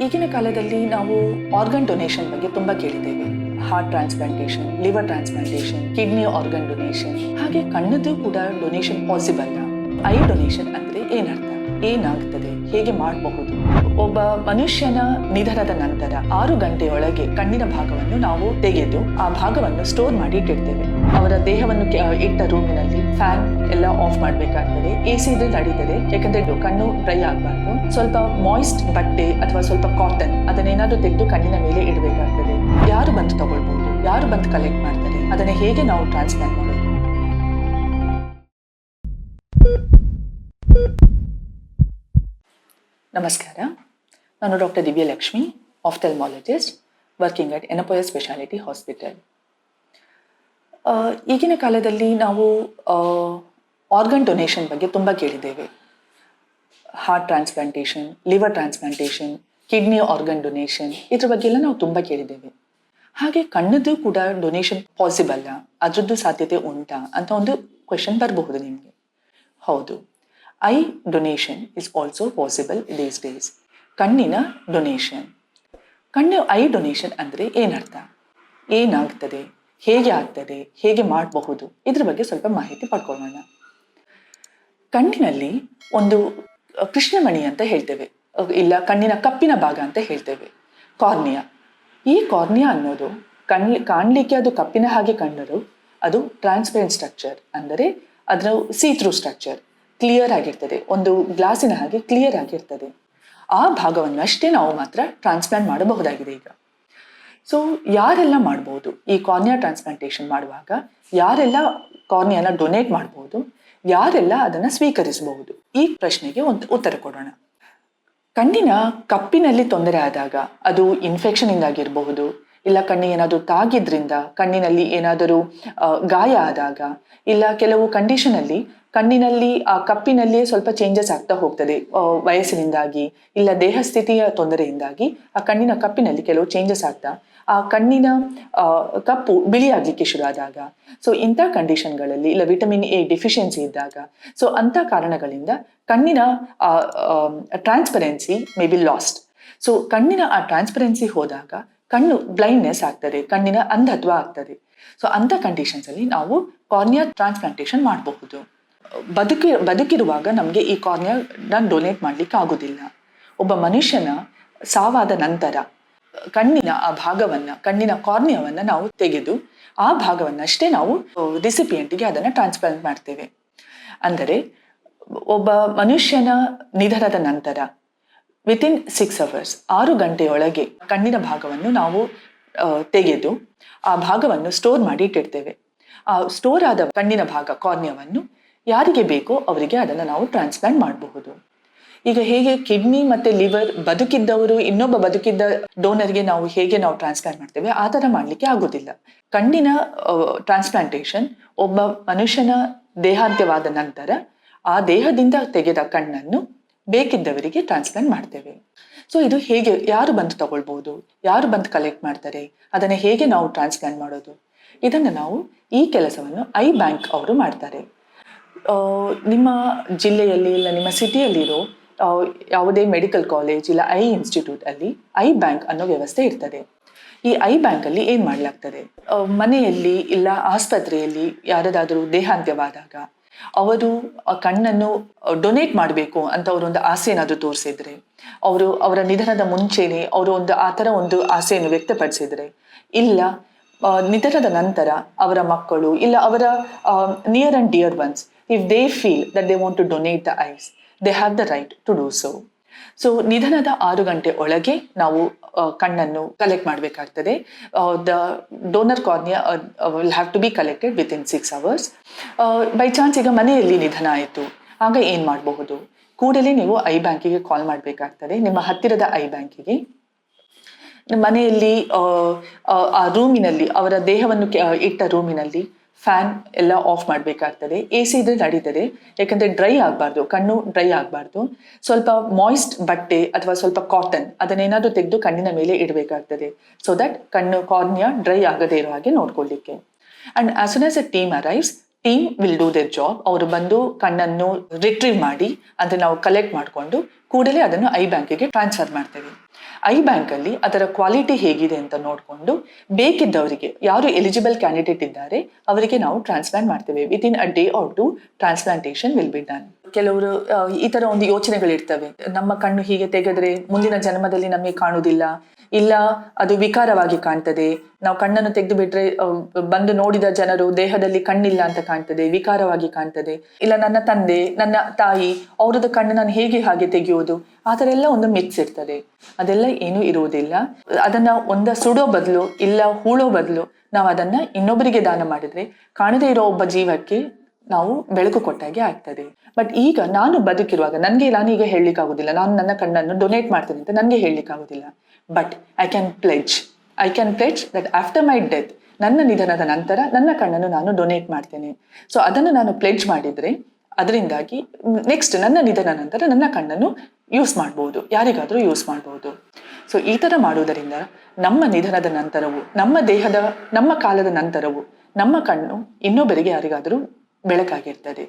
ಈಗಿನ ಕಾಲದಲ್ಲಿ ನಾವು ಆರ್ಗನ್ ಡೊನೇಷನ್ ಬಗ್ಗೆ ತುಂಬ ಕೇಳಿದ್ದೇವೆ. Heart transplantation, liver transplantation, kidney organ donation, ಹಾಗೆ ಕಣ್ಣದ್ದು ಕೂಡ ಡೊನೇಷನ್ ಪಾಸಿಬಲ್. ಐ ಡೊನೇಷನ್ ಅಂದರೆ ಏನರ್ಥ, ಏನಾಗ್ತದೆ, ಹೇಗೆ ಮಾಡಬಹುದು? ಒಬ್ಬ ಮನುಷ್ಯನ ನಿಧನದ ನಂತರ 6 ಗಂಟೆಯೊಳಗೆ ಕಣ್ಣಿನ ಭಾಗವನ್ನು ನಾವು ತೆಗೆದು ಆ ಭಾಗವನ್ನು ಸ್ಟೋರ್ ಮಾಡಿ ಇಟ್ಟಿರ್ತೇವೆ. ಅವರ ದೇಹವನ್ನು ಇಟ್ಟ ರೂಮಿನಲ್ಲಿ ಫ್ಯಾನ್ ಎಲ್ಲ ಆಫ್ ಮಾಡಬೇಕಾಗ್ತದೆ. AC ಇದ್ರೆ ನಡೀತದೆ, ಯಾಕಂದ್ರೆ ಕಣ್ಣು ಡ್ರೈ ಆಗಬಾರ್ದು. ಸ್ವಲ್ಪ ಮಾಯಿಸ್ಟ್ ಬಟ್ಟೆ ಅಥವಾ ಸ್ವಲ್ಪ ಕಾಟನ್ ಅದನ್ನೇನಾದ್ರೂ ತೆಗೆದು ಕಣ್ಣಿನ ಮೇಲೆ ಇಡಬೇಕಾಗ್ತದೆ. ಯಾರು ಬಂದು ತಗೊಳ್ಬಹುದು, ಯಾರು ಬಂದು ಕಲೆಕ್ಟ್ ಮಾಡ್ತಾರೆ, ಅದನ್ನ ಹೇಗೆ ನಾವು ಟ್ರಾನ್ಸ್ಪ್ಲಾಂಟ್ ಮಾಡೋದು? ನಮಸ್ಕಾರ, ನಾನು doctor Divyalakshmi, ophthalmologist, working at Yenepoya speciality hospital. ಈಗಿನ ಕಾಲದಲ್ಲಿ ನಾವು ಆರ್ಗನ್ ಡೊನೇಷನ್ ಬಗ್ಗೆ ತುಂಬ ಕೇಳಿದ್ದೇವೆ. Heart transplantation, liver transplantation, kidney organ donation, ಇದ್ರ ಬಗ್ಗೆ ಎಲ್ಲ ನಾವು ತುಂಬ ಕೇಳಿದ್ದೇವೆ. ಹಾಗೆ ಕಣ್ಣದ್ದು ಕೂಡ ಡೊನೇಷನ್ ಪಾಸಿಬಲ್ಲ, ಅದರದ್ದು ಸಾಧ್ಯತೆ ಉಂಟಾ ಅಂತ ಒಂದು ಕ್ವೆಶನ್ ಬರಬಹುದು ನಿಮಗೆ. ಹೌದು, eye donation is also possible these days. ಕಣ್ಣಿನ ಡೊನೇಷನ್, ಐ ಡೊನೇಷನ್ ಅಂದರೆ ಏನರ್ಥ, ಏನಾಗ್ತದೆ, ಹೇಗೆ ಆಗ್ತದೆ, ಹೇಗೆ ಮಾಡಬಹುದು, ಇದ್ರ ಬಗ್ಗೆ ಸ್ವಲ್ಪ ಮಾಹಿತಿ ಪಡ್ಕೊಳ್ಳೋಣ. ಕಣ್ಣಿನಲ್ಲಿ ಒಂದು ಕೃಷ್ಣಮಣಿ ಅಂತ ಹೇಳ್ತೇವೆ, ಇಲ್ಲ ಕಣ್ಣಿನ ಕಪ್ಪಿನ ಭಾಗ ಅಂತ ಹೇಳ್ತೇವೆ, ಕಾರ್ನಿಯಾ. ಈ ಕಾರ್ನಿಯಾ ಅನ್ನೋದು ಕಾಣಲಿಕ್ಕೆ ಅದು ಕಪ್ಪಿನ ಹಾಗೆ ಕಂಡರೂ ಅದು ಟ್ರಾನ್ಸ್ಪರೆಂಟ್ ಸ್ಟ್ರಕ್ಚರ್, ಅಂದರೆ ಅದರ ಸೀ-ಥ್ರೂ ಸ್ಟ್ರಕ್ಚರ್, ಕ್ಲಿಯರ್ ಆಗಿರ್ತದೆ, ಒಂದು ಗ್ಲಾಸಿನ ಹಾಗೆ ಕ್ಲಿಯರ್ ಆಗಿರ್ತದೆ. ಆ ಭಾಗವನ್ನು ಅಷ್ಟೇ ನಾವು ಮಾತ್ರ ಟ್ರಾನ್ಸ್ಪ್ಲಾಂಟ್ ಮಾಡಬಹುದಾಗಿದೆ ಈಗ. ಸೊ ಯಾರೆಲ್ಲ ಮಾಡ್ಬೋದು ಈ ಕಾರ್ನಿಯಾ ಟ್ರಾನ್ಸ್ಪ್ಲಾಂಟೇಷನ್ ಮಾಡುವಾಗ? ಯಾರೆಲ್ಲ ಕಾರ್ನಿಯಾನ ಡೊನೇಟ್ ಮಾಡ್ಬೋದು, ಯಾರೆಲ್ಲ ಅದನ್ನು ಸ್ವೀಕರಿಸಬಹುದು? ಈ ಪ್ರಶ್ನೆಗೆ ಒಂದು ಉತ್ತರ ಕೊಡೋಣ. ಕಣ್ಣಿನ ಕಪ್ಪಿನಲ್ಲಿ ತೊಂದರೆ ಆದಾಗ, ಅದು ಇನ್ಫೆಕ್ಷನ್ ಇಂದಾಗಿರಬಹುದು, ಇಲ್ಲ ಕಣ್ಣಿಗೆ ಏನಾದರೂ ತಾಗಿದ್ರಿಂದ, ಕಣ್ಣಿನಲ್ಲಿ ಏನಾದರೂ ಗಾಯ ಆದಾಗ, ಇಲ್ಲ ಕೆಲವು ಕಂಡೀಷನಲ್ಲಿ ಕಣ್ಣಿನಲ್ಲಿ ಆ ಕಪ್ಪಿನಲ್ಲಿಯೇ ಸ್ವಲ್ಪ ಚೇಂಜಸ್ ಆಗ್ತಾ ಹೋಗ್ತದೆ ವಯಸ್ಸಿನಿಂದಾಗಿ, ಇಲ್ಲ ದೇಹ ಸ್ಥಿತಿಯ ತೊಂದರೆಯಿಂದಾಗಿ ಆ ಕಣ್ಣಿನ ಕಪ್ಪಿನಲ್ಲಿ ಕೆಲವು ಚೇಂಜಸ್ ಆಗ್ತಾ ಆ ಕಣ್ಣಿನ ಕಪ್ಪು ಬಿಳಿ ಆಗಲಿಕ್ಕೆ ಶುರು ಆದಾಗ, ಸೊ ಇಂಥ ಕಂಡೀಷನ್ಗಳಲ್ಲಿ, ಇಲ್ಲ ವಿಟಮಿನ್ A ಡೆಫಿಷಿಯನ್ಸಿ ಇದ್ದಾಗ, ಸೊ ಅಂಥ ಕಾರಣಗಳಿಂದ ಕಣ್ಣಿನ transparency may be last. So ಕಣ್ಣಿನ ಆ ಟ್ರಾನ್ಸ್ಪರೆನ್ಸಿ ಹೋದಾಗ ಕಣ್ಣು ಬ್ಲೈಂಡ್ನೆಸ್ ಆಗ್ತದೆ, ಕಣ್ಣಿನ ಅಂಧತ್ವ ಆಗ್ತದೆ. ಸೊ ಅಂಥ ಕಂಡೀಷನ್ಸಲ್ಲಿ ನಾವು ಕಾರ್ನಿಯಾ ಟ್ರಾನ್ಸ್ಪ್ಲಾಂಟೇಷನ್ ಮಾಡಬಹುದು. ಬದುಕಿರುವಾಗ ನಮಗೆ ಈ ಕಾರ್ನಿಯಾನ ಡೊನೇಟ್ ಮಾಡಲಿಕ್ಕೆ ಆಗೋದಿಲ್ಲ. ಒಬ್ಬ ಮನುಷ್ಯನ ಸಾವಾದ ನಂತರ ಕಣ್ಣಿನ ಆ ಭಾಗವನ್ನು, ಕಣ್ಣಿನ ಕಾರ್ನಿಯಾವನ್ನು ನಾವು ತೆಗೆದು ಆ ಭಾಗವನ್ನಷ್ಟೇ ನಾವು ರಿಸಿಪಿಯೆಂಟ್ಗೆ ಅದನ್ನು ಟ್ರಾನ್ಸ್ಪ್ಲಾಂಟ್ ಮಾಡ್ತೇವೆ. ಅಂದರೆ ಒಬ್ಬ ಮನುಷ್ಯನ ನಿಧನದ ನಂತರ ವಿತಿನ್ 6 hours, 6 ಗಂಟೆಯೊಳಗೆ ಕಣ್ಣಿನ ಭಾಗವನ್ನು ನಾವು ತೆಗೆದು ಆ ಭಾಗವನ್ನು ಸ್ಟೋರ್ ಮಾಡಿ ಇಟ್ಟಿರ್ತೇವೆ. ಆ ಸ್ಟೋರ್ ಆದ ಕಣ್ಣಿನ ಭಾಗ, ಕಾರ್ನಿಯಾವನ್ನು ಯಾರಿಗೆ ಬೇಕೋ ಅವರಿಗೆ ಅದನ್ನು ನಾವು ಟ್ರಾನ್ಸ್ಪ್ಲಾಂಟ್ ಮಾಡಬಹುದು. ಈಗ ಹೇಗೆ ಕಿಡ್ನಿ ಮತ್ತು ಲಿವರ್ ಬದುಕಿದ್ದವರು ಇನ್ನೊಬ್ಬ ಬದುಕಿದ್ದ ಡೋನರ್ಗೆ ನಾವು ಹೇಗೆ ನಾವು ಟ್ರಾನ್ಸ್ಪ್ಲಾಂಟ್ ಮಾಡ್ತೇವೆ, ಆ ಥರ ಮಾಡಲಿಕ್ಕೆ ಆಗೋದಿಲ್ಲ. ಕಣ್ಣಿನ ಟ್ರಾನ್ಸ್ಪ್ಲಾಂಟೇಷನ್ ಒಬ್ಬ ಮನುಷ್ಯನ ದೇಹಾಂತ್ಯವಾದ ನಂತರ ಆ ದೇಹದಿಂದ ತೆಗೆದ ಕಣ್ಣನ್ನು ಬೇಕಿದ್ದವರಿಗೆ ಟ್ರಾನ್ಸ್ಪ್ಲಾಂಟ್ ಮಾಡ್ತೇವೆ. ಸೊ ಇದು ಹೇಗೆ, ಯಾರು ಬಂದು ತಗೊಳ್ಬೋದು, ಯಾರು ಬಂದು ಕಲೆಕ್ಟ್ ಮಾಡ್ತಾರೆ, ಅದನ್ನು ಹೇಗೆ ನಾವು ಟ್ರಾನ್ಸ್ಪ್ಲಾಂಟ್ ಮಾಡೋದು, ಇದನ್ನು ನಾವು ಈ ಕೆಲಸವನ್ನು ಐ ಬ್ಯಾಂಕ್ ಅವರು ಮಾಡ್ತಾರೆ. ನಿಮ್ಮ ಜಿಲ್ಲೆಯಲ್ಲಿ ಇಲ್ಲ ನಿಮ್ಮ ಸಿಟಿಯಲ್ಲಿರೋ ಯಾವುದೇ ಮೆಡಿಕಲ್ ಕಾಲೇಜ್ ಇಲ್ಲ ಐ ಇನ್ಸ್ಟಿಟ್ಯೂಟ್ ಅಲ್ಲಿ ಐ ಬ್ಯಾಂಕ್ ಅನ್ನೋ ವ್ಯವಸ್ಥೆ ಇರ್ತದೆ. ಈ ಐ ಬ್ಯಾಂಕಲ್ಲಿ ಏನು ಮಾಡಲಾಗ್ತದೆ, ಮನೆಯಲ್ಲಿ ಇಲ್ಲ ಆಸ್ಪತ್ರೆಯಲ್ಲಿ ಯಾರದಾದರೂ ದೇಹಾಂತ್ಯವಾದಾಗ ಅವರು ಕಣ್ಣನ್ನು ಡೊನೇಟ್ ಮಾಡಬೇಕು ಅಂತ ಅವರೊಂದು ಆಸೆ ಏನಾದರೂ ತೋರಿಸಿದ್ರೆ, ಅವರ ನಿಧನದ ಮುಂಚೆನೆ ಅವರು ಆ ಥರ ಒಂದು ಆಸೆಯನ್ನು ವ್ಯಕ್ತಪಡಿಸಿದ್ರೆ, ಇಲ್ಲ ನಿಧನದ ನಂತರ ಅವರ ಮಕ್ಕಳು ಇಲ್ಲ ಅವರ near and dear ones, if they feel that they want to donate the eyes, they have the right to do so. So ನಿಧನದ 6 ಗಂಟೆ ಒಳಗೆ ನಾವು ಕಣ್ಣನ್ನು ಕಲೆಕ್ಟ್ ಮಾಡಬೇಕಾಗ್ತದೆ. The donor cornea will have to be collected within 6 hours. By chance ಈಗ ಮನೆಯಲ್ಲಿ ನಿಧನ ಆಯಿತು, ಆಗ ಏನು ಮಾಡಬಹುದು? ಕೂಡಲೇ ನೀವು ಐ ಬ್ಯಾಂಕಿಗೆ ಕಾಲ್ ಮಾಡಬೇಕಾಗ್ತದೆ, ನಿಮ್ಮ ಹತ್ತಿರದ ಐ ಬ್ಯಾಂಕಿಗೆ. ಮನೆಯಲ್ಲಿ ಆ ರೂಮಿನಲ್ಲಿ, ಅವರ ದೇಹವನ್ನು ಇಟ್ಟ ರೂಮಿನಲ್ಲಿ ಫ್ಯಾನ್ ಎಲ್ಲ ಆಫ್ ಮಾಡಬೇಕಾಗ್ತದೆ. AC ಇದ್ರೆ ನಡೀತದೆ, ಯಾಕಂದರೆ ಡ್ರೈ ಆಗಬಾರ್ದು, ಕಣ್ಣು ಡ್ರೈ ಆಗಬಾರ್ದು. ಸ್ವಲ್ಪ ಮಾಯಿಸ್ಟ್ ಬಟ್ಟೆ ಅಥವಾ ಸ್ವಲ್ಪ ಕಾಟನ್ ಅದನ್ನೇನಾದರೂ ತೆಗೆದು ಕಣ್ಣಿನ ಮೇಲೆ ಇಡಬೇಕಾಗ್ತದೆ, ಸೊ ದಟ್ ಕಾರ್ನಿಯಾ ಡ್ರೈ ಆಗದೇ ಇರೋ ಹಾಗೆ ನೋಡ್ಕೊಳ್ಳಿಕ್ಕೆ. And as soon as a team arrives, team will do their job. ಅವರು ಬಂದು ಕಣ್ಣನ್ನು ರಿಟ್ರೀವ್ ಮಾಡಿ, ಅಂದರೆ ನಾವು ಕಲೆಕ್ಟ್ ಮಾಡಿಕೊಂಡು ಕೂಡಲೇ ಅದನ್ನು ಐ ಬ್ಯಾಂಕಿಗೆ ಟ್ರಾನ್ಸ್ಫರ್ ಮಾಡ್ತೇವೆ. ಐ ಬ್ಯಾಂಕಲ್ಲಿ ಅದರ ಕ್ವಾಲಿಟಿ ಹೇಗಿದೆ ಅಂತ ನೋಡಿಕೊಂಡು ಬೇಕಿದ್ದವರಿಗೆ ಯಾರು ಎಲಿಜಿಬಲ್ ಕ್ಯಾಂಡಿಡೇಟ್ ಇದ್ದಾರೆ ಅವರಿಗೆ ನಾವು ಟ್ರಾನ್ಸ್ಪ್ಲಾಂಟ್ ಮಾಡ್ತೇವೆ. Within a day or two transplantation will be done. ಕೆಲವರು ಈ ಥರ ಒಂದು ಯೋಚನೆಗಳಿರ್ತವೆ, ನಮ್ಮ ಕಣ್ಣು ಹೀಗೆ ತೆಗೆದ್ರೆ ಮುಂದಿನ ಜನ್ಮದಲ್ಲಿ ನಮಗೆ ಕಾಣುವುದಿಲ್ಲ, ಇಲ್ಲ ಅದು ವಿಕಾರವಾಗಿ ಕಾಣ್ತದೆ, ನಾವು ಕಣ್ಣನ್ನು ತೆಗೆದು ಬಿಟ್ರೆ ಬಂದು ನೋಡಿದ ಜನರು ದೇಹದಲ್ಲಿ ಕಣ್ಣಿಲ್ಲ ಅಂತ ಕಾಣ್ತದೆ, ವಿಕಾರವಾಗಿ ಕಾಣ್ತದೆ, ಇಲ್ಲ ನನ್ನ ತಂದೆ ನನ್ನ ತಾಯಿ ಅವ್ರದ್ದು ಕಣ್ಣು ನಾನು ಹೇಗೆ ಹಾಗೆ ತೆಗೆಯೋದು, ಆ ಥರ ಎಲ್ಲ ಒಂದು ಮಿತ್ಸ್ ಇರ್ತದೆ. ಅದೆಲ್ಲ ಏನೂ ಇರುವುದಿಲ್ಲ. ಅದನ್ನ ಸುಡೋ ಬದಲು ಇಲ್ಲ ಹೂಳೋ ಬದಲು ನಾವು ಅದನ್ನ ಇನ್ನೊಬ್ಬರಿಗೆ ದಾನ ಮಾಡಿದ್ರೆ ಕಾಣದೇ ಇರೋ ಒಬ್ಬ ಜೀವಕ್ಕೆ ನಾವು ಬೆಳಕು ಕೊಟ್ಟಾಗೆ ಆಗ್ತದೆ. ಬಟ್ ಈಗ ನಾನು ಬದುಕಿರುವಾಗ ನಾನೀಗ ಹೇಳಲಿಕ್ಕೆ ಆಗುದಿಲ್ಲ, ನಾನು ನನ್ನ ಕಣ್ಣನ್ನು ಡೊನೇಟ್ ಮಾಡ್ತೇನೆ ಅಂತ ನನಗೆ ಹೇಳಲಿಕ್ಕೆ ಆಗುದಿಲ್ಲ. But I can pledge that after my death, ನನ್ನ ನಿಧನದ ನಂತರ ನನ್ನ ಕಣ್ಣನ್ನು ನಾನು ಡೊನೇಟ್ ಮಾಡ್ತೇನೆ. ಸೊ ಅದನ್ನು ನಾನು ಪ್ಲೆಡ್ಜ್ ಮಾಡಿದ್ರೆ ಅದರಿಂದಾಗಿ ನೆಕ್ಸ್ಟ್ ನನ್ನ ನಿಧನ ನಂತರ ನನ್ನ ಕಣ್ಣನ್ನು ಯೂಸ್ ಮಾಡ್ಬೋದು, ಯಾರಿಗಾದರೂ ಯೂಸ್ ಮಾಡ್ಬೋದು. ಸೊ ಈ ಥರ ಮಾಡುವುದರಿಂದ ನಮ್ಮ ನಿಧನದ ನಂತರವೂ ನಮ್ಮ ಕಾಲದ ನಂತರವೂ ನಮ್ಮ ಕಣ್ಣು ಇನ್ನೊಬ್ಬರಿಗೆ ಯಾರಿಗಾದರೂ ಬೆಳಕಾಗಿರ್ತದೆ.